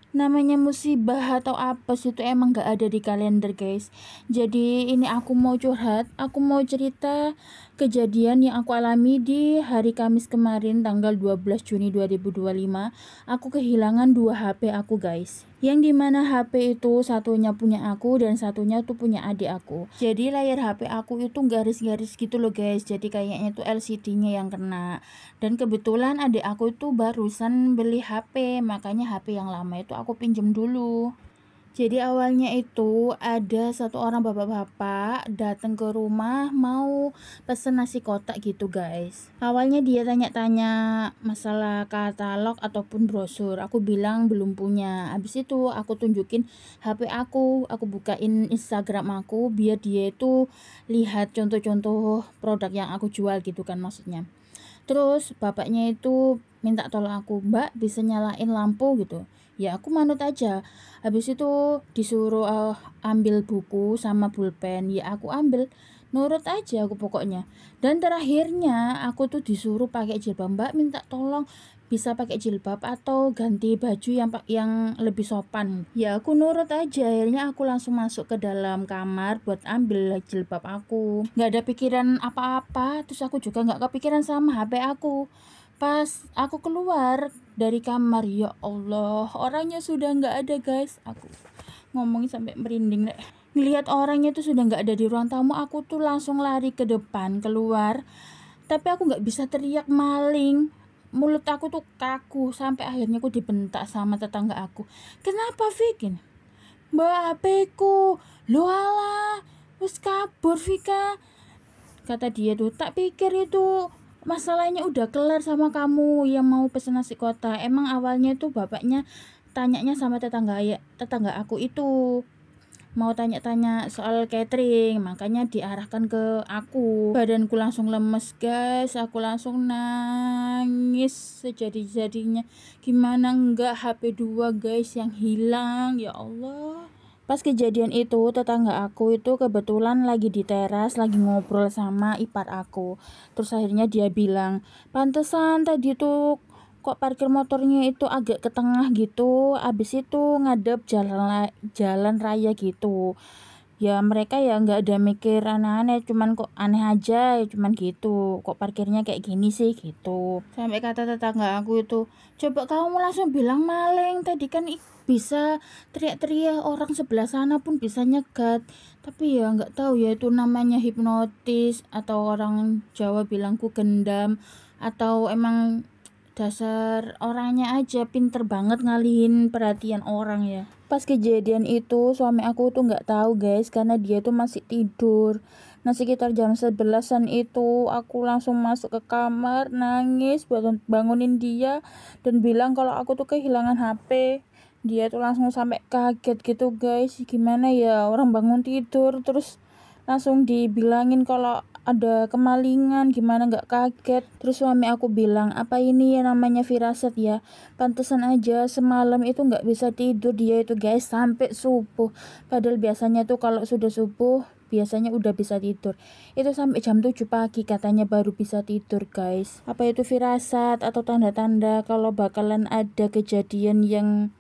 Namanya musibah atau apa sih itu emang gak ada di kalender guys. Jadi ini aku mau curhat, aku mau cerita kejadian yang aku alami di hari Kamis kemarin tanggal 12 Juni 2025. Aku kehilangan 2 HP aku guys, yang dimana HP itu satunya punya aku dan satunya tuh punya adik aku. Jadi layar HP aku itu garis-garis gitu loh guys, jadi kayaknya itu LCD-nya yang kena. Dan kebetulan adik aku itu barusan beli HP, makanya HP yang lama itu aku pinjem dulu. Jadi awalnya itu ada satu orang bapak-bapak datang ke rumah mau pesen nasi kotak gitu guys. Awalnya dia tanya-tanya masalah katalog ataupun brosur. Aku bilang belum punya. Habis itu aku tunjukin HP aku bukain Instagram aku biar dia itu lihat contoh-contoh produk yang aku jual gitu kan maksudnya. Terus bapaknya itu minta tolong aku, Mbak bisa nyalain lampu gitu. Ya aku manut aja. Habis itu disuruh ambil buku sama pulpen. Ya aku ambil, nurut aja aku pokoknya. Dan terakhirnya aku tuh disuruh pakai jilbab. Mbak minta tolong bisa pakai jilbab atau ganti baju yang lebih sopan. Ya aku nurut aja. Akhirnya aku langsung masuk ke dalam kamar buat ambil jilbab aku. Nggak ada pikiran apa-apa. Terus aku juga nggak kepikiran sama HP aku. Pas aku keluar dari kamar, ya Allah, orangnya sudah nggak ada guys. Aku ngomongin sampai merinding deh. Ngelihat orangnya tuh sudah nggak ada di ruang tamu, aku tuh langsung lari ke depan keluar. Tapi aku nggak bisa teriak maling. Mulut aku tuh kaku sampai akhirnya aku dibentak sama tetangga aku. Kenapa Vikin? Mbak HP-ku. Loh alah, wis kabur Vika. Kata dia tuh, tak pikir itu masalahnya udah kelar sama kamu yang mau pesen nasi kotak. Emang awalnya tuh bapaknya tanyanya sama tetangga aku itu mau tanya-tanya soal catering, makanya diarahkan ke aku. Badanku langsung lemes guys, aku langsung nangis sejadi-jadinya. Gimana enggak HP 2 guys yang hilang, ya Allah. Pas kejadian itu tetangga aku itu kebetulan lagi di teras lagi ngobrol sama ipar aku. Terus akhirnya dia bilang, pantesan tadi tuh kok parkir motornya itu agak ke tengah gitu, abis itu ngadep jalan raya gitu. Ya mereka ya nggak ada mikir aneh-aneh, cuman kok aneh aja, cuman gitu, kok parkirnya kayak gini sih gitu. Sampai kata tetangga aku itu, coba kamu langsung bilang maling, tadi kan bisa teriak-teriak, orang sebelah sana pun bisa nyegat. Tapi ya nggak tahu ya itu namanya hipnotis atau orang Jawa bilangku gendam, atau emang dasar orangnya aja pinter banget ngalihin perhatian orang ya. Pas kejadian itu suami aku tuh nggak tahu guys, karena dia tuh masih tidur. Nah sekitar jam 11-an itu aku langsung masuk ke kamar nangis buat bangunin dia dan bilang kalau aku tuh kehilangan HP. Dia tuh langsung sampai kaget gitu guys, gimana ya orang bangun tidur terus langsung dibilangin kalau ada kemalingan, gimana nggak kaget. Terus suami aku bilang, apa ini ya namanya firasat ya, pantesan aja semalam itu nggak bisa tidur dia itu guys sampai subuh. Padahal biasanya tuh kalau sudah subuh biasanya udah bisa tidur, itu sampai jam 7 pagi katanya baru bisa tidur guys. Apa itu firasat atau tanda-tanda kalau bakalan ada kejadian yang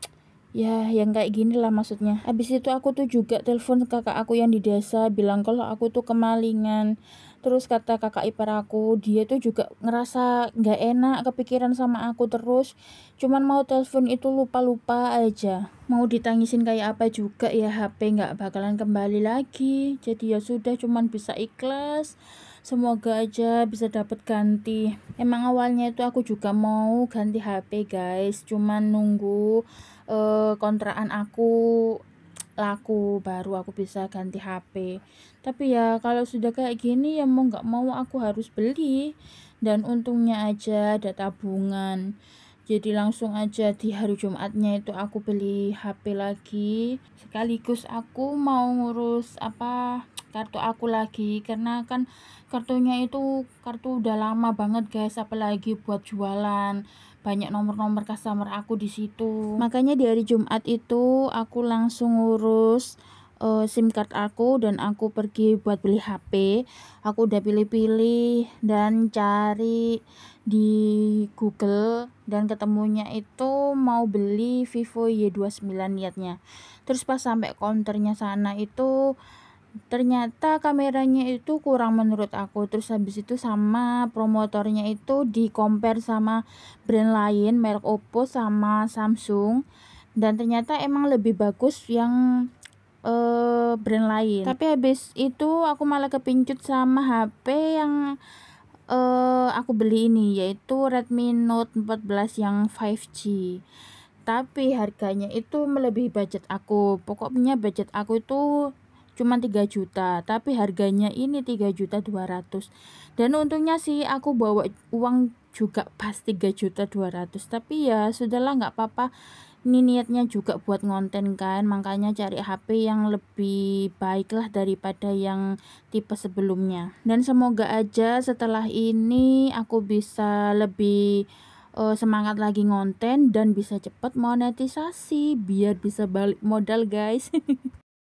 ya yang kayak gini lah maksudnya. Habis itu aku tuh juga telepon kakak aku yang di desa bilang kalau aku tuh kemalingan. Terus kata kakak ipar aku, dia tuh juga ngerasa nggak enak kepikiran sama aku terus, cuman mau telepon itu lupa-lupa aja. Mau ditangisin kayak apa juga ya HP nggak bakalan kembali lagi. Jadi ya sudah, cuman bisa ikhlas. Semoga aja bisa dapat ganti. Emang awalnya itu aku juga mau ganti HP guys, cuman nunggu kontrakan aku laku baru aku bisa ganti HP. Tapi ya kalau sudah kayak gini ya mau nggak mau aku harus beli, dan untungnya aja ada tabungan. Jadi langsung aja di hari Jumatnya itu aku beli HP lagi, sekaligus aku mau ngurus kartu aku lagi, karena kan kartunya itu kartu udah lama banget guys, apalagi buat jualan banyak nomor-nomor customer aku di situ. Makanya di hari Jumat itu aku langsung ngurus SIM card aku dan aku pergi buat beli HP. Aku udah pilih-pilih dan cari di Google dan ketemunya itu mau beli Vivo Y29 niatnya. Terus pas sampai counternya sana itu ternyata kameranya itu kurang menurut aku. Terus habis itu sama promotornya itu di compare sama brand lain, merek Oppo sama Samsung, dan ternyata emang lebih bagus yang brand lain. Tapi habis itu aku malah kepincut sama HP yang aku beli ini, yaitu Redmi Note 14 yang 5G. Tapi harganya itu melebihi budget aku. Pokoknya budget aku itu cuma 3 juta, tapi harganya ini 3.200.000. Dan untungnya sih aku bawa uang juga pas 3.200.000. Tapi ya sudahlah, nggak apa-apa. Ini niatnya juga buat ngonten kan, makanya cari HP yang lebih baik lah daripada yang tipe sebelumnya. Dan semoga aja setelah ini aku bisa lebih semangat lagi ngonten dan bisa cepet monetisasi biar bisa balik modal guys.